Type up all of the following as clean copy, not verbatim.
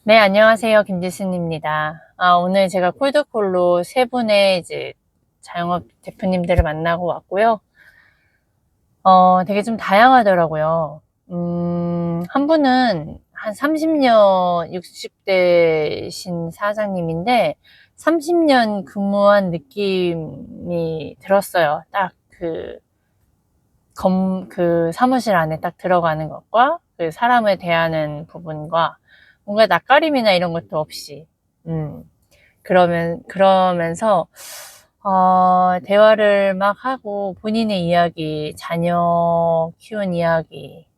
네, 안녕하세요. 김지순입니다. 오늘 제가 콜드콜로 세 분의 이제 자영업 대표님들을 만나고 왔고요. 되게 좀 다양하더라고요. 한 분은 한 30년, 60대신 사장님인데, 30년 근무한 느낌이 들었어요. 딱 그 사무실 안에 딱 들어가는 것과, 그 사람을 대하는 부분과, 뭔가 낯가림이나 이런 것도 없이, 음, 그러면서, 대화를 막 하고 본인의 이야기, 자녀 키운 이야기,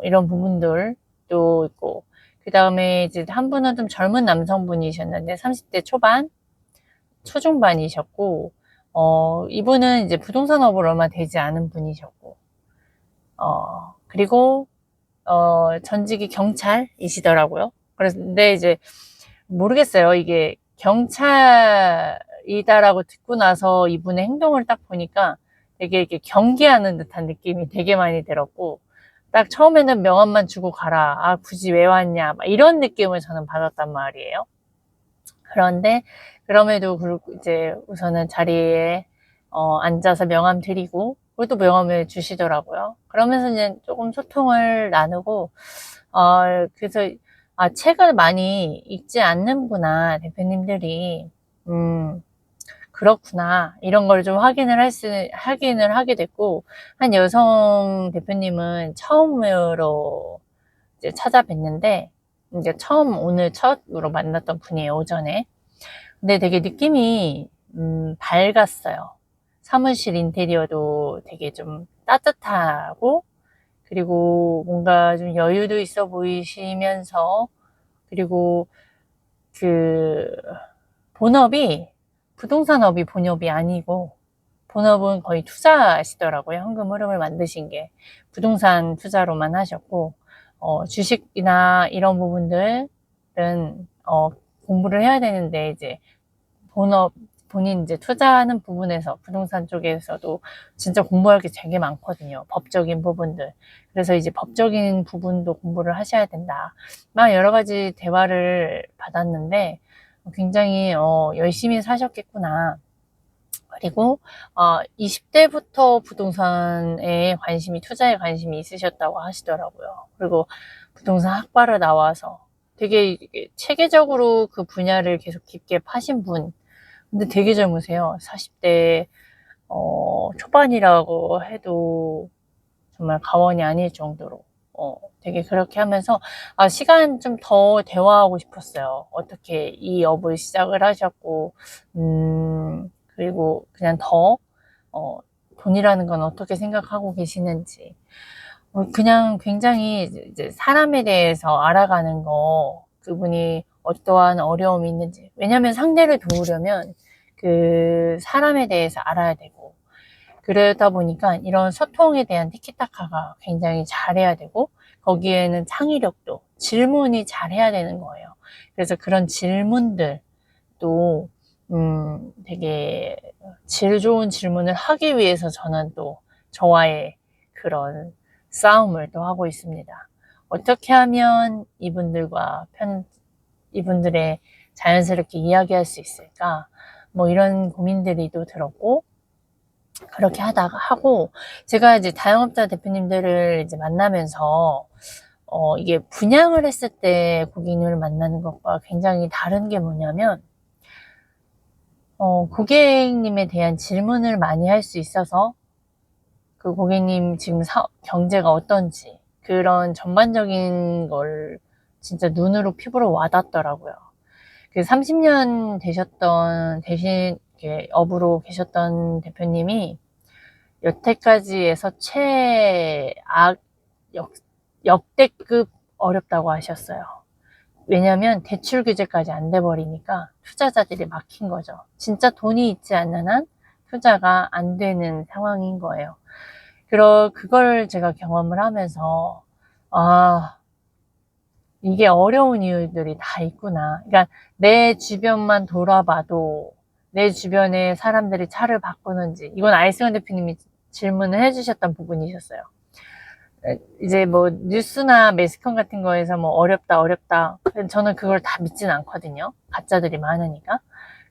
이런 부분들도 있고, 그 다음에 이제 한 분은 좀 젊은 남성분이셨는데, 30대 초반, 초중반이셨고, 이분은 이제 부동산업을 얼마 되지 않은 분이셨고, 그리고, 전직이 경찰이시더라고요. 그래서, 근데 이제, 모르겠어요. 이게 경찰이다라고 듣고 나서 이분의 행동을 딱 보니까 되게 이렇게 경계하는 듯한 느낌이 되게 많이 들었고, 딱 처음에는 명함만 주고 가라. 굳이 왜 왔냐. 막 이런 느낌을 저는 받았단 말이에요. 그런데, 그럼에도 이제 우선은 자리에, 앉아서 명함 드리고, 그리고 또 명함을 주시더라고요. 그러면서 이제 조금 소통을 나누고, 그래서, 책을 많이 읽지 않는구나, 대표님들이. 음, 그렇구나. 이런 걸 좀 확인을 하게 됐고, 한 여성 대표님은 처음으로 이제 찾아뵀는데, 이제 오늘 첫으로 만났던 분이에요, 오전에. 근데 되게 느낌이, 밝았어요. 사무실 인테리어도 되게 좀 따뜻하고, 그리고 뭔가 좀 여유도 있어 보이시면서, 그리고 그 본업이 부동산업이 본업이 아니고 본업은 거의 투자시더라고요. 현금 흐름을 만드신 게 부동산 투자로만 하셨고, 주식이나 이런 부분들은 공부를 해야 되는데, 이제 본업, 본인 이제 투자하는 부분에서 부동산 쪽에서도 진짜 공부할 게 되게 많거든요. 법적인 부분들. 그래서 이제 법적인 부분도 공부를 하셔야 된다. 막 여러 가지 대화를 받았는데 굉장히 열심히 사셨겠구나. 그리고 20대부터 부동산에 투자에 관심이 있으셨다고 하시더라고요. 그리고 부동산 학과를 나와서 되게 체계적으로 그 분야를 계속 깊게 파신 분. 근데 되게 젊으세요. 40대 초반이라고 해도 정말 과언이 아닐 정도로 되게 그렇게 하면서 시간 좀 더 대화하고 싶었어요. 어떻게 이 업을 시작을 하셨고, 그리고 그냥 더 돈이라는 건 어떻게 생각하고 계시는지. 그냥 굉장히 이제 사람에 대해서 알아가는 거, 그분이 어떠한 어려움이 있는지. 왜냐면 상대를 도우려면 그 사람에 대해서 알아야 되고, 그러다 보니까 이런 소통에 대한 티키타카가 굉장히 잘해야 되고, 거기에는 창의력도, 질문이 잘해야 되는 거예요. 그래서 그런 질문들도, 되게 질 좋은 질문을 하기 위해서 저는 또 저와의 그런 싸움을 또 하고 있습니다. 어떻게 하면 이분들의 자연스럽게 이야기할 수 있을까? 뭐 이런 고민들이 또 들었고, 그렇게 하고, 제가 이제 자영업자 대표님들을 이제 만나면서, 이게 분양을 했을 때 고객님을 만나는 것과 굉장히 다른 게 뭐냐면, 고객님에 대한 질문을 많이 할 수 있어서, 그 고객님 지금 경제가 어떤지, 그런 전반적인 걸 진짜 눈으로 피부로 와닿더라고요. 그 30년 이렇게 업으로 계셨던 대표님이 여태까지에서 역, 역대급 어렵다고 하셨어요. 왜냐하면 대출 규제까지 안 돼버리니까 투자자들이 막힌 거죠. 진짜 돈이 있지 않는 한 투자가 안 되는 상황인 거예요. 그걸 제가 경험을 하면서, 이게 어려운 이유들이 다 있구나. 그러니까 내 주변만 돌아봐도 내 주변에 사람들이 차를 바꾸는지, 이건 아이스원 대표님이 질문을 해주셨던 부분이셨어요. 이제 뭐 뉴스나 매스컴 같은 거에서 뭐 어렵다. 저는 그걸 다 믿진 않거든요. 가짜들이 많으니까.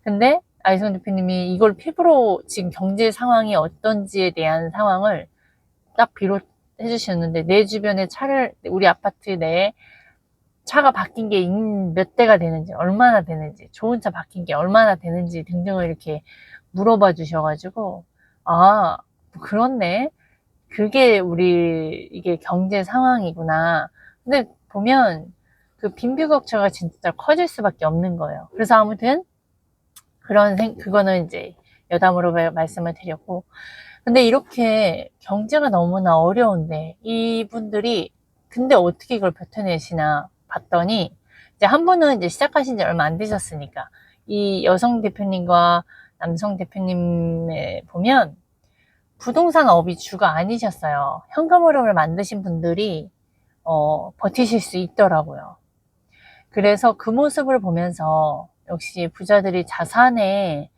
근데 아이성 대표님이 이걸 피부로 지금 경제 상황이 어떤지에 대한 상황을 딱 비롯해 주셨는데, 내 주변에 우리 아파트 내에 차가 바뀐 게 몇 대가 되는지, 얼마나 되는지, 좋은 차 바뀐 게 얼마나 되는지 등등을 이렇게 물어봐 주셔가지고, 아, 그렇네. 그게 이게 경제 상황이구나. 근데 보면 그 빈부격차가 진짜 커질 수밖에 없는 거예요. 그래서 아무튼 그거는 이제 여담으로 말씀을 드렸고. 근데 이렇게 경제가 너무나 어려운데 이분들이 근데 어떻게 이걸 버텨내시나 봤더니, 이제 한 분은 이제 시작하신 지 얼마 안 되셨으니까 이 여성 대표님과 남성 대표님에 보면 부동산 업이 주가 아니셨어요. 현금 흐름을 만드신 분들이 버티실 수 있더라고요. 그래서 그 모습을 보면서 역시 부자들이 자산에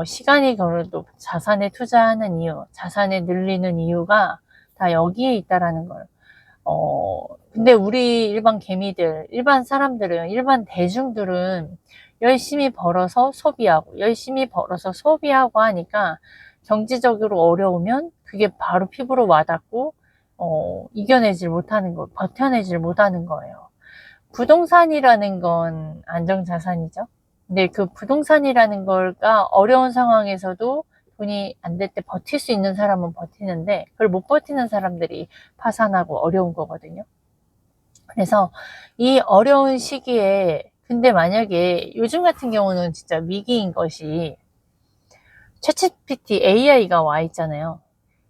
시간이 걸려도 자산에 투자하는 이유, 자산에 늘리는 이유가 다 여기에 있다라는 걸. 근데 우리 일반 개미들, 일반 사람들은, 일반 대중들은 열심히 벌어서 소비하고 하니까 경제적으로 어려우면 그게 바로 피부로 와닿고, 버텨내질 못하는 거예요. 부동산이라는 건 안정자산이죠. 근데 그 부동산이라는 걸가 어려운 상황에서도 돈이 안 될 때 버틸 수 있는 사람은 버티는데, 그걸 못 버티는 사람들이 파산하고 어려운 거거든요. 그래서 이 어려운 시기에, 근데 만약에 요즘 같은 경우는 진짜 위기인 것이 챗GPT AI가 와 있잖아요.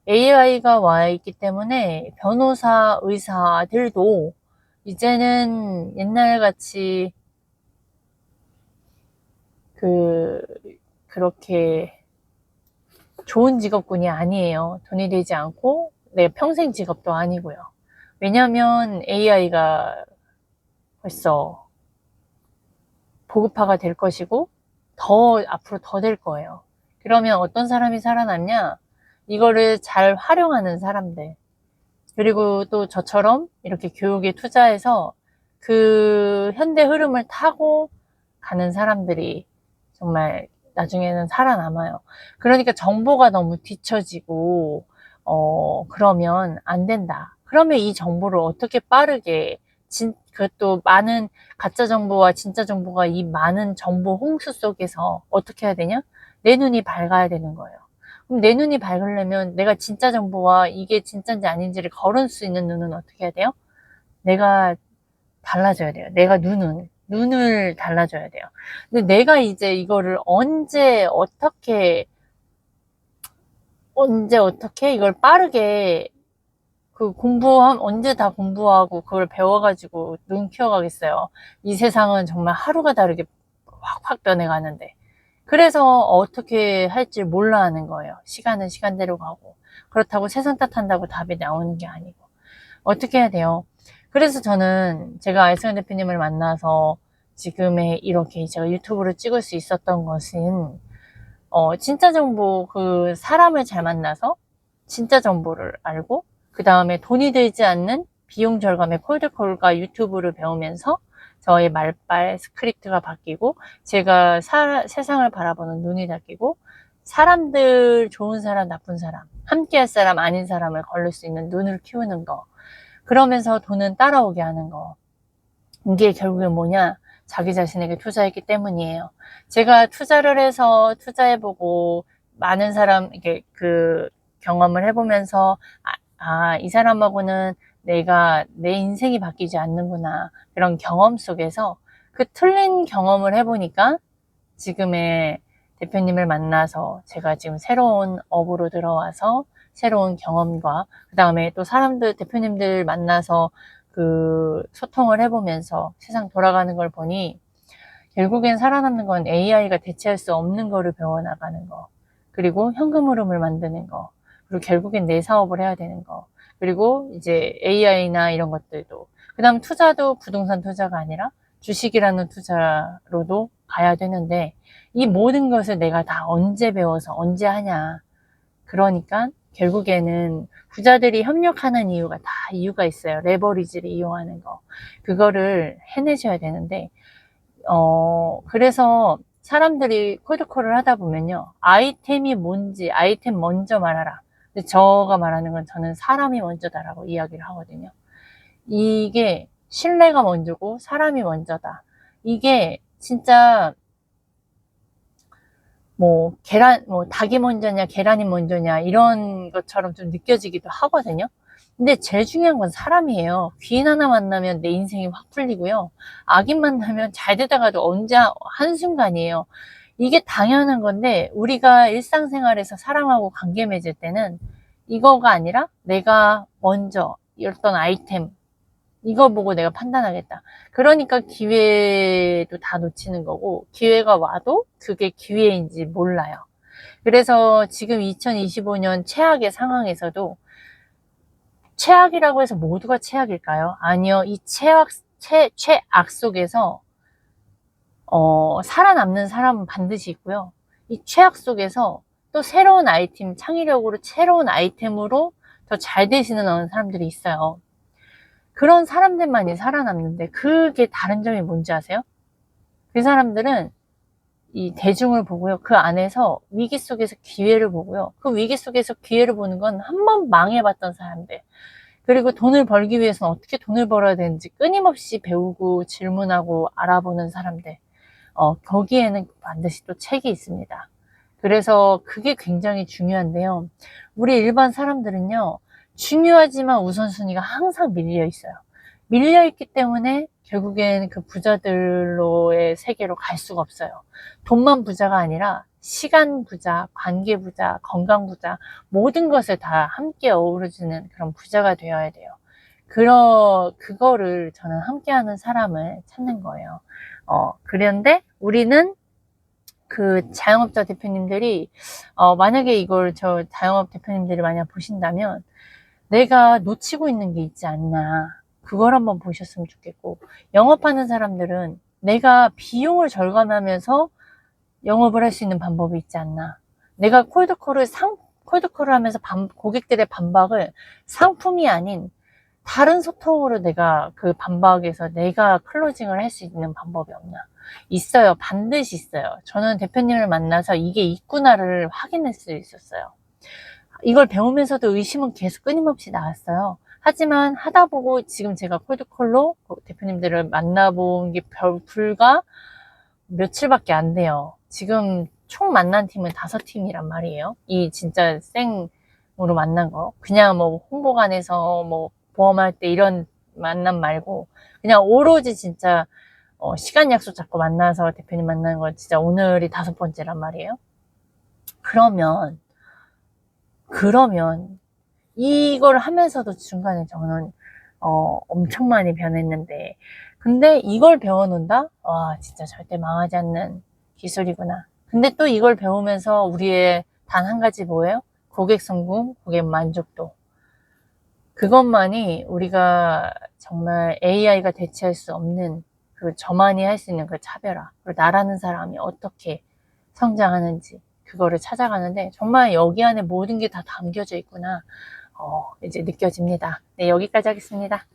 AI가 와 있기 때문에 변호사, 의사들도 이제는 옛날같이 그렇게 좋은 직업군이 아니에요. 돈이 되지 않고 내 평생 직업도 아니고요. 왜냐하면 AI가 벌써 보급화가 될 것이고 앞으로 더 될 거예요. 그러면 어떤 사람이 살아남냐? 이거를 잘 활용하는 사람들. 그리고 또 저처럼 이렇게 교육에 투자해서 그 현대 흐름을 타고 가는 사람들이 정말 나중에는 살아남아요. 그러니까 정보가 너무 뒤처지고, 그러면 안 된다. 그러면 이 정보를 어떻게 빠르게, 그것도 많은 가짜 정보와 진짜 정보가 이 많은 정보 홍수 속에서 어떻게 해야 되냐? 내 눈이 밝아야 되는 거예요. 그럼 내 눈이 밝으려면 내가 진짜 정보와 이게 진짜인지 아닌지를 거를 수 있는 눈은 어떻게 해야 돼요? 내가 달라져야 돼요. 내가 눈을 달라져야 돼요. 근데 내가 이제 이거를 언제 어떻게 이걸 빠르게 언제 다 공부하고 그걸 배워가지고 눈 키워가겠어요. 이 세상은 정말 하루가 다르게 확확 변해가는데. 그래서 어떻게 할지 몰라 하는 거예요. 시간은 시간대로 가고. 그렇다고 세상 탓한다고 답이 나오는 게 아니고. 어떻게 해야 돼요? 그래서 저는 제가 알승현 대표님을 만나서 지금의 이렇게 제가 유튜브를 찍을 수 있었던 것은, 진짜 정보, 사람을 잘 만나서 진짜 정보를 알고, 그 다음에 돈이 들지 않는 비용 절감의 콜드콜과 유튜브를 배우면서 저의 말빨 스크립트가 바뀌고, 제가 세상을 바라보는 눈이 바뀌고, 사람들, 좋은 사람, 나쁜 사람, 함께 할 사람, 아닌 사람을 걸릴 수 있는 눈을 키우는 거. 그러면서 돈은 따라오게 하는 거. 이게 결국엔 뭐냐? 자기 자신에게 투자했기 때문이에요. 제가 투자를 해서 투자해보고 많은 이게 경험을 해보면서, 이 사람하고는 내 인생이 바뀌지 않는구나. 그런 경험 속에서 그 틀린 경험을 해보니까 지금의 대표님을 만나서 제가 지금 새로운 업으로 들어와서 새로운 경험과 그 다음에 또 대표님들 만나서 소통을 해보면서 세상 돌아가는 걸 보니, 결국엔 살아남는 건 AI가 대체할 수 없는 거를 배워나가는 거. 그리고 현금 흐름을 만드는 거. 그리고 결국엔 내 사업을 해야 되는 거. 그리고 이제 AI나 이런 것들도. 그 다음 투자도 부동산 투자가 아니라 주식이라는 투자로도 가야 되는데, 이 모든 것을 내가 다 언제 배워서 언제 하냐. 그러니까 결국에는 부자들이 협력하는 이유가 다 이유가 있어요. 레버리지를 이용하는 거. 그거를 해내셔야 되는데, 그래서 사람들이 콜드콜을 하다 보면요. 아이템이 뭔지 아이템 먼저 말하라. 근데 저가 말하는 건 저는 사람이 먼저다라고 이야기를 하거든요. 이게 신뢰가 먼저고 사람이 먼저다. 이게 진짜 뭐 닭이 먼저냐 계란이 먼저냐 이런 것처럼 좀 느껴지기도 하거든요. 근데 제일 중요한 건 사람이에요. 귀인 하나 만나면 내 인생이 확 풀리고요. 악인 만나면 잘 되다가도 언제 한순간이에요. 이게 당연한 건데 우리가 일상생활에서 사람하고 관계 맺을 때는 이거가 아니라 내가 먼저 어떤 아이템 이거 보고 내가 판단하겠다. 그러니까 기회도 다 놓치는 거고 기회가 와도 그게 기회인지 몰라요. 그래서 지금 2025년 최악의 상황에서도 최악이라고 해서 모두가 최악일까요? 아니요. 이 최악 속에서 살아남는 사람은 반드시 있고요. 이 최악 속에서 또 새로운 아이템, 창의력으로 새로운 아이템으로 더 잘 되시는 사람들이 있어요. 그런 사람들만이 살아남는데 그게 다른 점이 뭔지 아세요? 그 사람들은 이 대중을 보고요. 그 안에서 위기 속에서 기회를 보고요. 그 위기 속에서 기회를 보는 건 한 번 망해봤던 사람들. 그리고 돈을 벌기 위해서는 어떻게 돈을 벌어야 되는지 끊임없이 배우고 질문하고 알아보는 사람들. 거기에는 반드시 또 책이 있습니다. 그래서 그게 굉장히 중요한데요. 우리 일반 사람들은요, 중요하지만 우선순위가 항상 밀려 있어요. 밀려 있기 때문에 결국엔 그 부자들로의 세계로 갈 수가 없어요. 돈만 부자가 아니라 시간 부자, 관계 부자, 건강 부자, 모든 것을 다 함께 어우러지는 그런 부자가 되어야 돼요. 그거를 저는 함께하는 사람을 찾는 거예요. 그런데 우리는 그 자영업자 대표님들이 만약에 이걸 저 자영업 대표님들이 만약 보신다면 내가 놓치고 있는 게 있지 않나 그걸 한번 보셨으면 좋겠고 영업하는 사람들은 내가 비용을 절감하면서 영업을 할 수 있는 방법이 있지 않나 내가 콜드콜을 하면서 고객들의 반박을 상품이 아닌 다른 소통으로 내가 그 반박에서 내가 클로징을 할 수 있는 방법이 없나? 있어요. 반드시 있어요. 저는 대표님을 만나서 이게 있구나를 확인할 수 있었어요. 이걸 배우면서도 의심은 계속 끊임없이 나왔어요. 하지만 하다 보고 지금 제가 콜드콜로 대표님들을 만나본 게 불과 며칠밖에 안 돼요. 지금 총 만난 팀은 5팀이란 말이에요. 이 진짜 생으로 만난 거. 그냥 뭐 홍보관에서 뭐 보험할 때 이런 만남 말고 그냥 오로지 진짜 시간 약속 잡고 만나서 대표님 만나는 건 진짜 오늘이 5번째란 말이에요. 그러면 이걸 하면서도 중간에 저는 엄청 많이 변했는데 근데 이걸 배워놓는다? 와 진짜 절대 망하지 않는 기술이구나. 근데 또 이걸 배우면서 우리의 단 한 가지 뭐예요? 고객 성공, 고객 만족도. 그것만이 우리가 정말 AI가 대체할 수 없는 저만이 할 수 있는 그 차별화. 그리고 나라는 사람이 어떻게 성장하는지 그거를 찾아가는데 정말 여기 안에 모든 게 다 담겨져 있구나. 이제 느껴집니다. 네, 여기까지 하겠습니다.